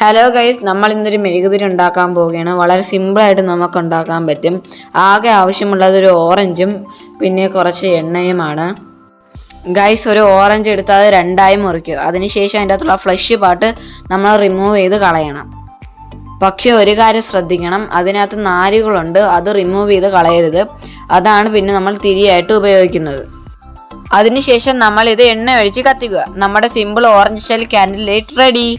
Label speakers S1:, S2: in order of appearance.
S1: Hello guys, നമ്മൾ ഇന്നൊരു മെഴുകുതിരി ഉണ്ടാക്കാൻ പോവുകയാണ്. വളരെ സിമ്പിളായിട്ട് നമുക്ക് ഉണ്ടാക്കാൻ പറ്റും. ആകെ ആവശ്യമുള്ളത് ഒരു ഓറഞ്ചും പിന്നെ കുറച്ച് എണ്ണയുമാണ്. ഗൈസ്, ഒരു ഓറഞ്ച് എടുത്ത് അത് രണ്ടായി മുറിക്കുക. അതിനുശേഷം അതിൻ്റെ അകത്തുള്ള ഫ്ലഷ് പാർട്ട് നമ്മൾ റിമൂവ് ചെയ്ത് കളയണം. പക്ഷേ ഒരു കാര്യം ശ്രദ്ധിക്കണം, അതിനകത്ത് നാരുകളുണ്ട്, അത് റിമൂവ് ചെയ്ത് കളയരുത്. അതാണ് പിന്നെ നമ്മൾ തിരിയായിട്ട് ഉപയോഗിക്കുന്നത്. അതിനുശേഷം നമ്മൾ ഇത് എണ്ണ ഒഴിച്ച് കത്തിക്കുക. നമ്മുടെ simple orange shell candle light ready.